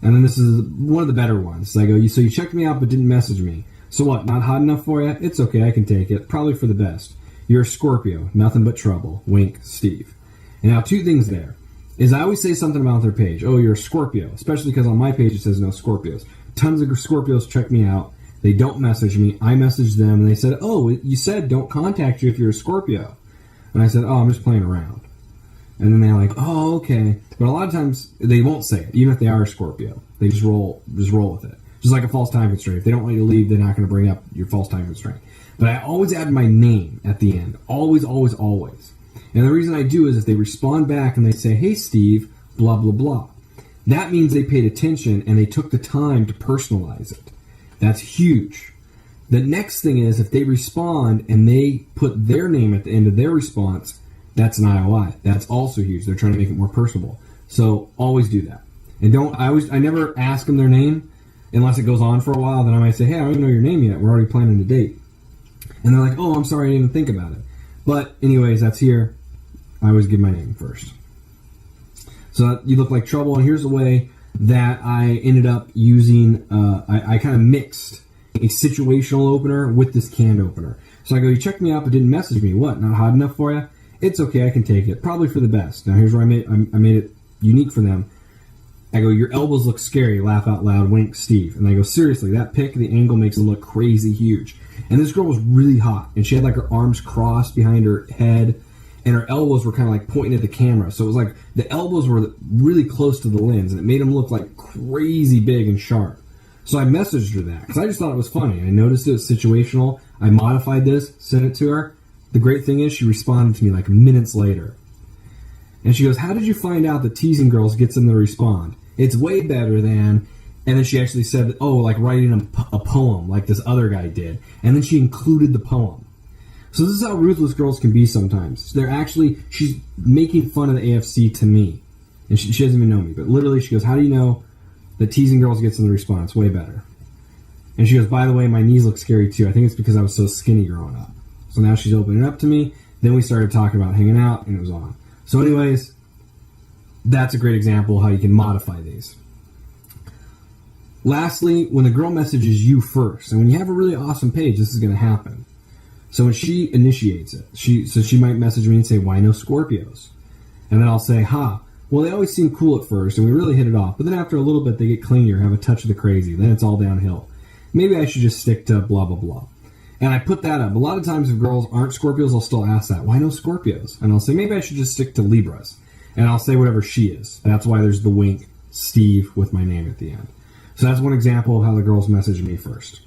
And then this is one of the better ones. So I go, so you checked me out but didn't message me. So what, not hot enough for you? It's okay, I can take it. Probably for the best. You're a Scorpio, nothing but trouble. Wink, Steve. And now two things there is I always say something about their page. Oh, you're a Scorpio, especially because on my page it says no Scorpios. Tons of Scorpios check me out. They don't message me. I message them and they said, oh, you said don't contact you if you're a Scorpio. And I said, oh, I'm just playing around. And then they're like, oh, okay. But a lot of times they won't say it, even if they are a Scorpio. They just roll with it. Just like a false time constraint. If they don't want you to leave, they're not going to bring up your false time constraint. But I always add my name at the end. Always, always, always. And the reason I do is if they respond back and they say, hey, Steve, blah, blah, blah. That means they paid attention and they took the time to personalize it. That's huge. The next thing is if they respond and they put their name at the end of their response, that's an IOI. That's also huge. They're trying to make it more personable. So always do that. And I never ask them their name unless it goes on for a while. Then I might say, hey, I don't even know your name yet. We're already planning a date. And they're like, oh, I'm sorry, I didn't even think about it. But anyways, that's here. I always give my name first. So you look like trouble. And here's the way that I ended up using, I kind of mixed a situational opener with this canned opener. So I go, you checked me out but didn't message me. What, not hot enough for you? It's okay, I can take it. Probably for the best. Now here's where I made it unique for them. I go, your elbows look scary, laugh out loud, wink, Steve. And I go, seriously, that pic, the angle makes it look crazy huge. And this girl was really hot, and she had like her arms crossed behind her head, and her elbows were kind of like pointing at the camera. So it was like the elbows were really close to the lens, and it made them look like crazy big and sharp. So I messaged her that, because I just thought it was funny. I noticed it was situational. I modified this, sent it to her. The great thing is she responded to me like minutes later. And she goes, how did you find out that teasing girls gets them to respond? It's way better than... And then she actually said, oh, like writing a poem like this other guy did. And then she included the poem. So this is how ruthless girls can be sometimes. She's making fun of the AFC to me. And she doesn't even know me. But literally she goes, how do you know that teasing girls gets them the response? Way better. And she goes, by the way, my knees look scary too. I think it's because I was so skinny growing up. So now she's opening up to me. Then we started talking about hanging out, and it was on. So anyways, that's a great example of how you can modify these. Lastly, when the girl messages you first, and when you have a really awesome page, this is going to happen. So when she initiates it, she might message me and say, why no Scorpios? And then I'll say, Well, they always seem cool at first, and we really hit it off. But then after a little bit, they get clingier, have a touch of the crazy. Then it's all downhill. Maybe I should just stick to blah, blah, blah. And I put that up. A lot of times if girls aren't Scorpios, I'll still ask that. Why no Scorpios? And I'll say, maybe I should just stick to Libras. And I'll say whatever she is. That's why there's the wink, Steve, with my name at the end. So that's one example of how the girls message me first.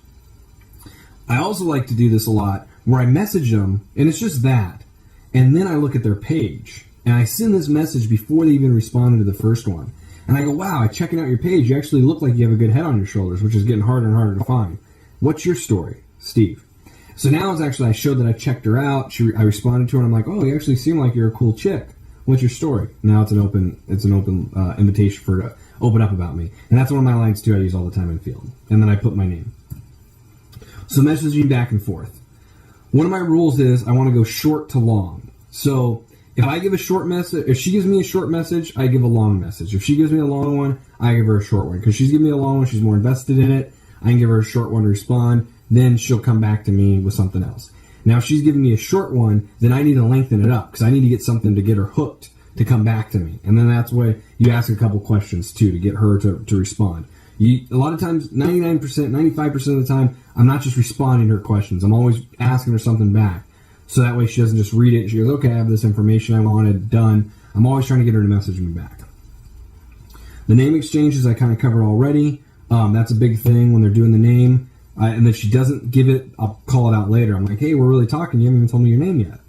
I also like to do this a lot, where I message them, and it's just that. And then I look at their page. And I send this message before they even responded to the first one. And I go, wow, checking out your page, you actually look like you have a good head on your shoulders, which is getting harder and harder to find. What's your story, Steve? So now it's actually, I showed that I checked her out. I responded to her, and I'm like, oh, you actually seem like you're a cool chick. What's your story? Now it's an open invitation for her to open up about me. And that's one of my lines, too, I use all the time in field. And then I put my name. So messaging back and forth. One of my rules is I want to go short to long. So if I give a short message, if she gives me a short message, I give a long message. If she gives me a long one, I give her a short one. Because she's giving me a long one, she's more invested in it. I can give her a short one to respond. Then she'll come back to me with something else. Now, if she's giving me a short one, then I need to lengthen it up because I need to get something to get her hooked to come back to me. And then that's why you ask a couple questions, too, to get her to respond. A lot of times, 99%, 95% of the time, I'm not just responding to her questions. I'm always asking her something back. So that way she doesn't just read it. She goes, okay, I have this information I wanted, done. I'm always trying to get her to message me back. The name exchanges I kind of covered already. That's a big thing when they're doing the name. And if she doesn't give it, I'll call it out later. I'm like, hey, we're really talking. You haven't even told me your name yet.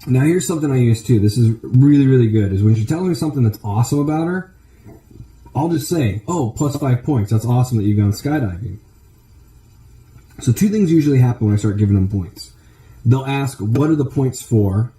Now, here's something I use, too. This is really, really good. Is when she tells me something that's awesome about her, I'll just say, oh, plus 5 points. That's awesome that you've gone skydiving. So 2 things usually happen when I start giving them points. They'll ask, what are the points for?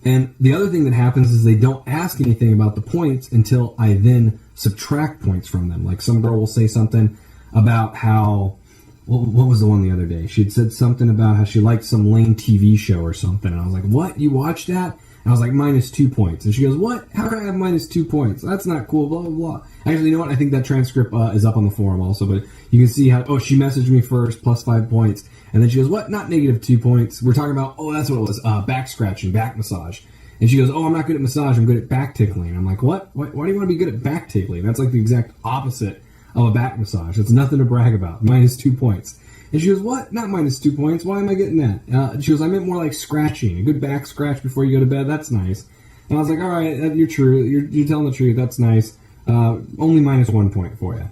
And the other thing that happens is they don't ask anything about the points until I then subtract points from them. Like some girl will say something about how, what was the one the other day? She had said something about how she liked some lame TV show or something. And I was like, what? You watched that? And I was like, minus 2 points. And she goes, what? How can I have minus 2 points? That's not cool, blah, blah, blah. Actually, you know what? I think that transcript is up on the forum also. But you can see how, she messaged me first, plus 5 points. And then she goes, what? Not negative 2 points. We're talking about, that's what it was, back scratching, back massage. And she goes, I'm not good at massage. I'm good at back tickling. I'm like, what? Why do you want to be good at back tickling? That's like the exact opposite of a back massage. It's nothing to brag about. Minus 2 points. And she goes, what? Not minus 2 points. Why am I getting that? She goes, I meant more like scratching. A good back scratch before you go to bed. That's nice. And I was like, all right, you're true. You're telling the truth. That's nice. Only minus 1 point for you.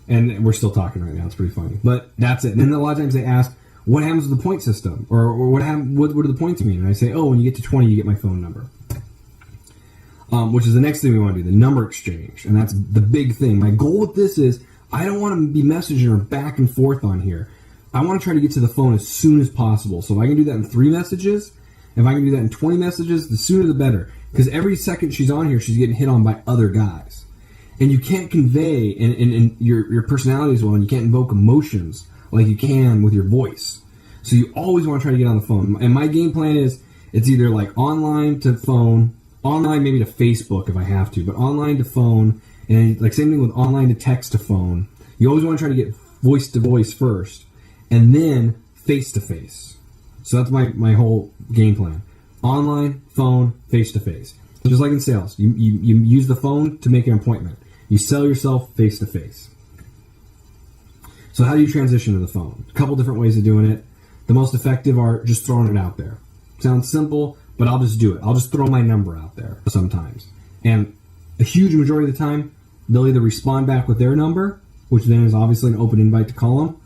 And we're still talking right now. It's pretty funny. But that's it. And then a lot of times they ask, what happens with the point system? Or what do the points mean? And I say, when you get to 20, you get my phone number. Which is the next thing we want to do, the number exchange. And that's the big thing. My goal with this is I don't want to be messaging her back and forth on here. I want to try to get to the phone as soon as possible. So if I can do that in 3 messages, if I can do that in 20 messages, the sooner the better. Because every second she's on here, she's getting hit on by other guys. And you can't convey, and your personality as well, and you can't invoke emotions like you can with your voice. So you always want to try to get on the phone. And my game plan is, it's either like online to phone, online maybe to Facebook if I have to, but online to phone, and like same thing with online to text to phone. You always want to try to get voice to voice first, and then face to face. So that's my whole game plan. Online, phone, face to face. Just like in sales, you use the phone to make an appointment. You sell yourself face to face. So how do you transition to the phone? A couple different ways of doing it. The most effective are just throwing it out there. Sounds simple, but I'll just do it. I'll just throw my number out there sometimes. And a huge majority of the time, they'll either respond back with their number, which then is obviously an open invite to call them,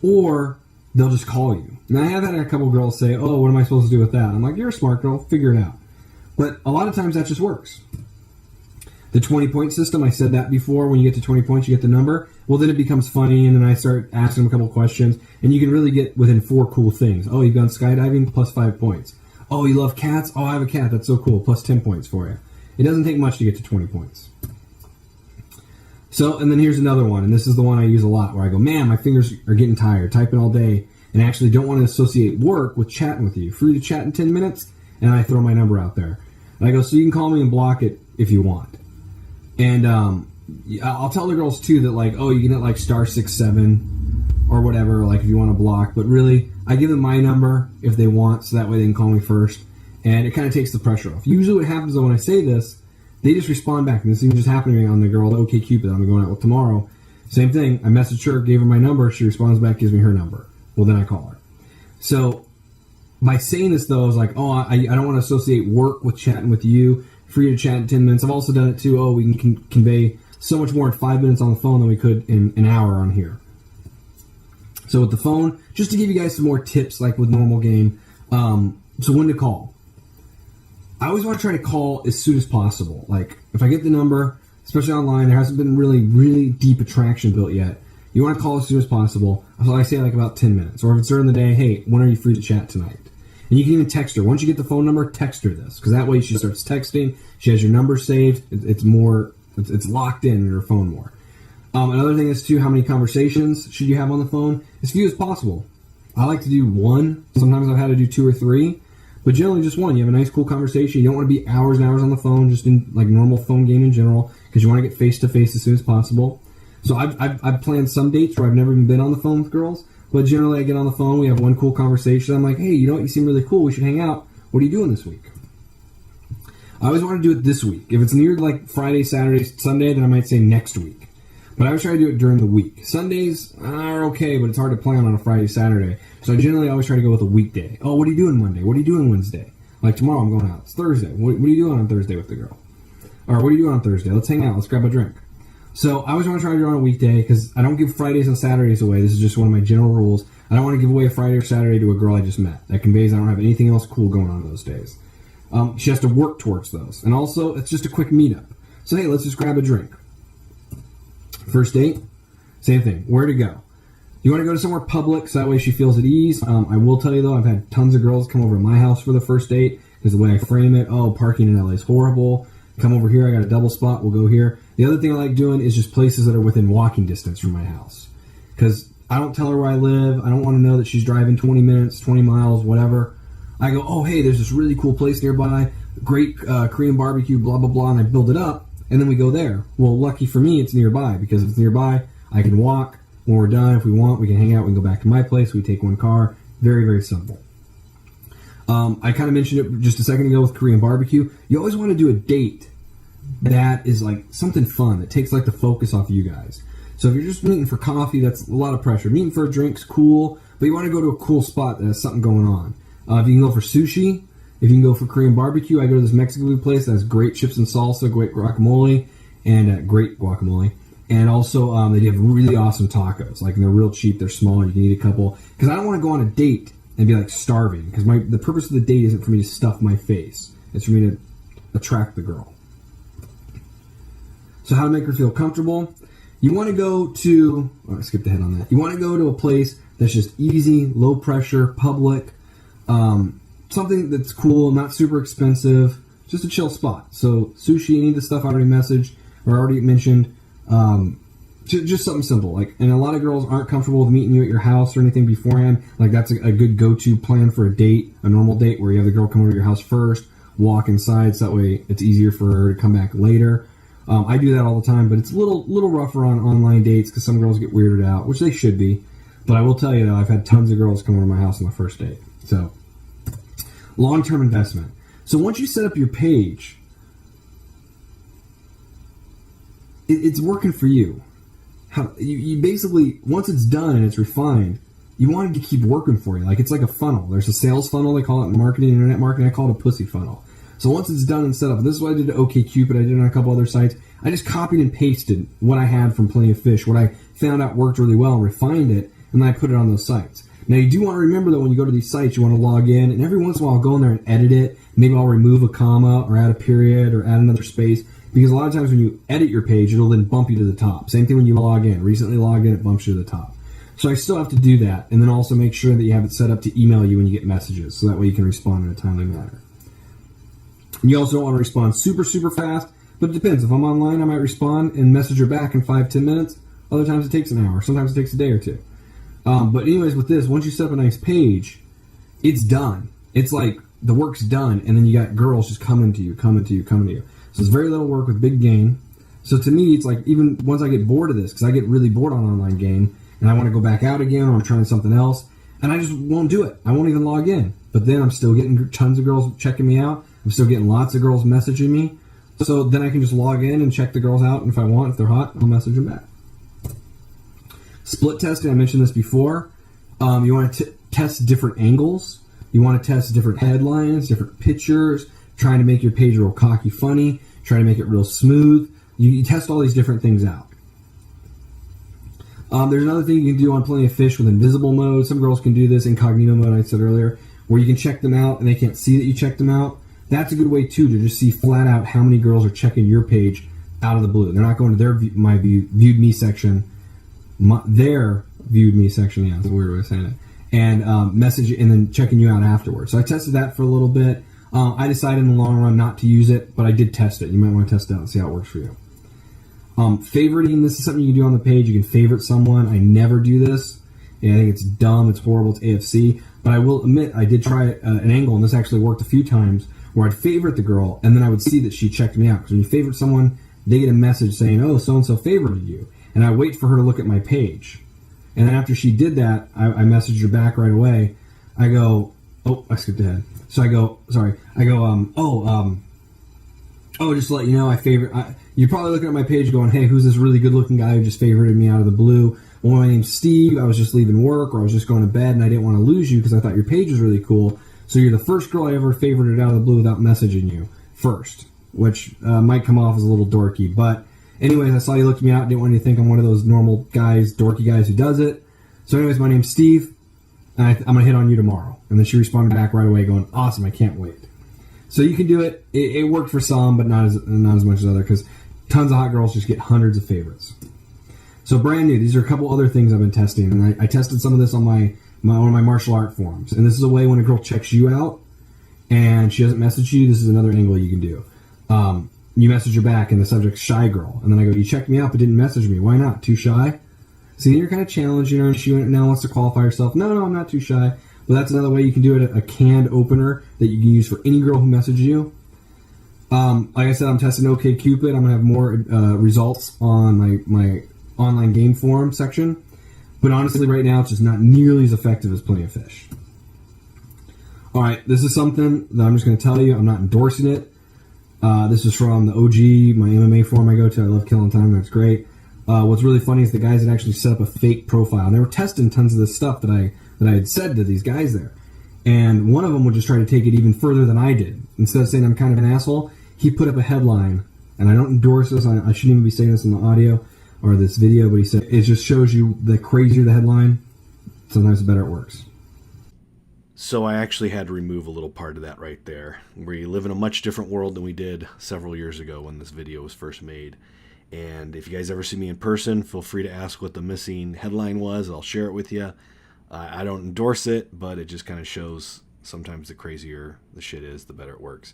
or they'll just call you. And I have had a couple girls say, what am I supposed to do with that? I'm like, you're a smart girl, figure it out. But a lot of times that just works. The 20-point system, I said that before. When you get to 20 points, you get the number. Well, then it becomes funny, and then I start asking them a couple questions, and you can really get within 4 cool things. You've gone skydiving, plus 5 points. You love cats? I have a cat. That's so cool. Plus 10 points for you. It doesn't take much to get to 20 points. So, and then here's another one, and this is the one I use a lot, where I go, man, my fingers are getting tired, typing all day, and I actually don't want to associate work with chatting with you. Free to chat in 10 minutes, and I throw my number out there. And I go, so you can call me and block it if you want. And I'll tell the girls, too, that, like, you can hit, like, *67 or whatever, like, if you want to block. But really, I give them my number if they want, so that way they can call me first. and it kind of takes the pressure off. Usually what happens though when I say this, they just respond back. And this even just happened to me on the girl at OkCupid that I'm going out with tomorrow. Same thing. I messaged her, gave her my number. She responds back, gives me her number. Well, then I call her. So by saying this, though, I was like, I don't want to associate work with chatting with you. Free to chat in 10 minutes. I've also done it, too. We can convey so much more in 5 minutes on the phone than we could in an hour on here. So with the phone, just to give you guys some more tips, like with normal game. So when to call. I always want to try to call as soon as possible. Like, if I get the number, especially online, there hasn't been really deep attraction built yet. You want to call as soon as possible. So I say like about 10 minutes. Or if it's during the day, hey, when are you free to chat tonight? And you can even text her. Once you get the phone number, text her this. Because that way she starts texting. She has your number saved. It's locked in her phone more. Another thing is, too, how many conversations should you have on the phone? As few as possible. I like to do one. Sometimes I've had to do 2 or 3. But generally just one. You have a nice, cool conversation. You don't want to be hours and hours on the phone, just in like normal phone game in general, because you want to get face-to-face as soon as possible. So I've planned some dates where I've never even been on the phone with girls, but generally I get on the phone, we have one cool conversation. I'm like, hey, you know what? You seem really cool. We should hang out. What are you doing this week? I always want to do it this week. If it's near like Friday, Saturday, Sunday, then I might say next week. But I always try to do it during the week. Sundays are okay, but it's hard to plan on a Friday, Saturday. So I generally always try to go with a weekday. Oh, what are you doing Monday? What are you doing Wednesday? Like tomorrow I'm going out. It's Thursday. What are you doing on Thursday with the girl? Or what are you doing on Thursday? Let's hang out. Let's grab a drink. So I always want to try to do it on a weekday because I don't give Fridays and Saturdays away. This is just one of my general rules. I don't want to give away a Friday or Saturday to a girl I just met. That conveys I don't have anything else cool going on those days. She has to work towards those. And also, it's just a quick meetup. So hey, let's just grab a drink. First date, same thing. Where to go? You want to go to somewhere public so that way she feels at ease. I will tell you though, I've had tons of girls come over to my house for the first date because the way I frame it, parking in LA is horrible. Come over here, I got a double spot, we'll go here. The other thing I like doing is just places that are within walking distance from my house. Because I don't tell her where I live. I don't want to know that she's driving 20 minutes, 20 miles, whatever. I go, oh, hey, there's this really cool place nearby, great Korean barbecue, blah, blah, blah, and I build it up, and then we go there. Well, lucky for me, it's nearby, because if it's nearby, I can walk. When we're done, if we want, we can hang out, we can go back to my place, we take one car. Very, very simple. I kind of mentioned it just a second ago with Korean barbecue. You always want to do a date that is like something fun, that takes like the focus off of you guys. So if you're just meeting for coffee, that's a lot of pressure. Meeting for a drink's cool, but you want to go to a cool spot that has something going on. If you can go for sushi, if you can go for Korean barbecue, I go to this Mexican food place that has great chips and salsa, great guacamole, and great guacamole. And also, they have really awesome tacos. Like, they're real cheap, they're small, you can eat a couple. Because I don't want to go on a date and be like starving. Because the purpose of the date isn't for me to stuff my face. It's for me to attract the girl. So how to make her feel comfortable? You want to go to, I skipped ahead on that. You want to go to a place that's just easy, low pressure, public, something that's cool, not super expensive, just a chill spot. So sushi, any of the stuff I already mentioned, just something simple. Like, and a lot of girls aren't comfortable with meeting you at your house or anything beforehand. Like, that's a good go-to plan for a date, a normal date, where you have the girl come over to your house first, walk inside, so that way it's easier for her to come back later. I do that all the time, but it's a little rougher on online dates because some girls get weirded out, which they should be. But I will tell you, though, I've had tons of girls come over to my house on the first date. So, long-term investment. So once you set up your page, it's working for you. You basically, once it's done and it's refined, you want it to keep working for you. Like, it's like a funnel. There's a sales funnel, they call it in marketing, internet marketing. I call it a pussy funnel. So once it's done and set up, this is what I did to OkCupid, I did it on a couple other sites. I just copied and pasted what I had from Plenty of Fish, what I found out worked really well, and refined it, and then I put it on those sites. Now, you do want to remember that when you go to these sites, you want to log in, and every once in a while I'll go in there and edit it. Maybe I'll remove a comma or add a period or add another space, because a lot of times when you edit your page, it'll then bump you to the top. Same thing when you log in. Recently logged in, it bumps you to the top. So I still have to do that, and then also make sure that you have it set up to email you when you get messages, so that way you can respond in a timely manner. And you also don't want to respond super, super fast, but it depends. If I'm online, I might respond and message her back in 5-10 minutes. Other times it takes an hour. Sometimes it takes a day or two. But anyways, with this, once you set up a nice page, it's done. It's like the work's done, and then you got girls just coming to you. So it's very little work with big gain. So to me, it's like, even once I get bored of this, because I get really bored on online game, and I want to go back out again, or I'm trying something else, and I just won't do it. I won't even log in. but then I'm still getting tons of girls checking me out. I'm still getting lots of girls messaging me. So then I can just log in and check the girls out, and if I want, if they're hot, I'll message them back. Split testing, I mentioned this before. You want to test different angles. You want to test different headlines, different pictures, trying to make your page real cocky funny, trying to make it real smooth. You test all these different things out. There's another thing you can do on Plenty of Fish with invisible mode. Some girls can do this, incognito mode, I said earlier, where you can check them out and they can't see that you checked them out. That's a good way, too, to just see flat out how many girls are checking your page out of the blue. They're not going to their viewed me section, their viewed me section, yeah, that's a weird way of saying it, and message and then checking you out afterwards. So I tested that for a little bit. I decided in the long run not to use it, but I did test it. You might want to test it out and see how it works for you. Favoriting, this is something you can do on the page. You can favorite someone. I never do this. Yeah, I think it's dumb, it's horrible, it's AFC. But I will admit, I did try an angle, and this actually worked a few times, where I'd favorite the girl, and then I would see that she checked me out. Because when you favorite someone, they get a message saying, oh, so-and-so favorited you. And I wait for her to look at my page. And then after she did that, I messaged her back right away. I go, oh, I skipped ahead. So I go, sorry. I go, just to let you know, you're probably looking at my page going, hey, who's this really good-looking guy who just favorited me out of the blue? Well, my name's Steve. I was just leaving work, or I was just going to bed, and I didn't want to lose you because I thought your page was really cool. So you're the first girl I ever favorited out of the blue without messaging you first, which might come off as a little dorky. But anyways, I saw you looked me out. Didn't want you to think I'm one of those normal guys, dorky guys who does it. So anyways, my name's Steve, and I'm going to hit on you tomorrow. And then she responded back right away going, awesome, I can't wait. So you can do it. It worked for some, but not as much as other, because tons of hot girls just get hundreds of favorites. So brand new, these are a couple other things I've been testing, and I tested some of this on one of my martial art forums. And this is a way when a girl checks you out and she doesn't message you, this is another angle you can do. You message her back and the subject's shy girl. And then I go, you checked me out but didn't message me. Why not? Too shy? See, you're kind of challenging her, and she now wants to qualify herself. No, I'm not too shy. But that's another way you can do it, a canned opener that you can use for any girl who messages you. Like I said, I'm testing OkCupid. I'm going to have more results on my online game forum section. But honestly, right now, it's just not nearly as effective as Plenty of Fish. All right, this is something that I'm just going to tell you. I'm not endorsing it. This is from the OG, my MMA forum I go to. I love Killing Time. That's great. What's really funny is the guys that actually set up a fake profile. And they were testing tons of this stuff that I had said to these guys there. And one of them would just try to take it even further than I did. Instead of saying I'm kind of an asshole, he put up a headline. And I don't endorse this. I shouldn't even be saying this in the audio or this video, but he said it just shows you the crazier the headline, sometimes the better it works. So I actually had to remove a little part of that right there. We live in a much different world than we did several years ago when this video was first made. And if you guys ever see me in person, feel free to ask what the missing headline was. I'll share it with you. I don't endorse it, but it just kind of shows sometimes the crazier the shit is, the better it works.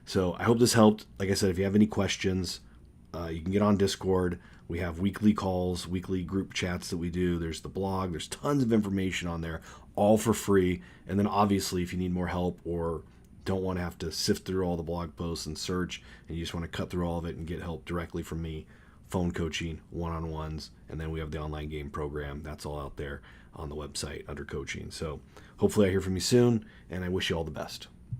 So I hope this helped. Like I said, if you have any questions, you can get on Discord. We have weekly calls, weekly group chats that we do. There's the blog. There's tons of information on there, all for free. And then obviously, if you need more help or don't want to have to sift through all the blog posts and search, and you just want to cut through all of it and get help directly from me, phone coaching, one-on-ones, and then we have the online game program. That's all out there on the website under coaching. So hopefully I hear from you soon, and I wish you all the best.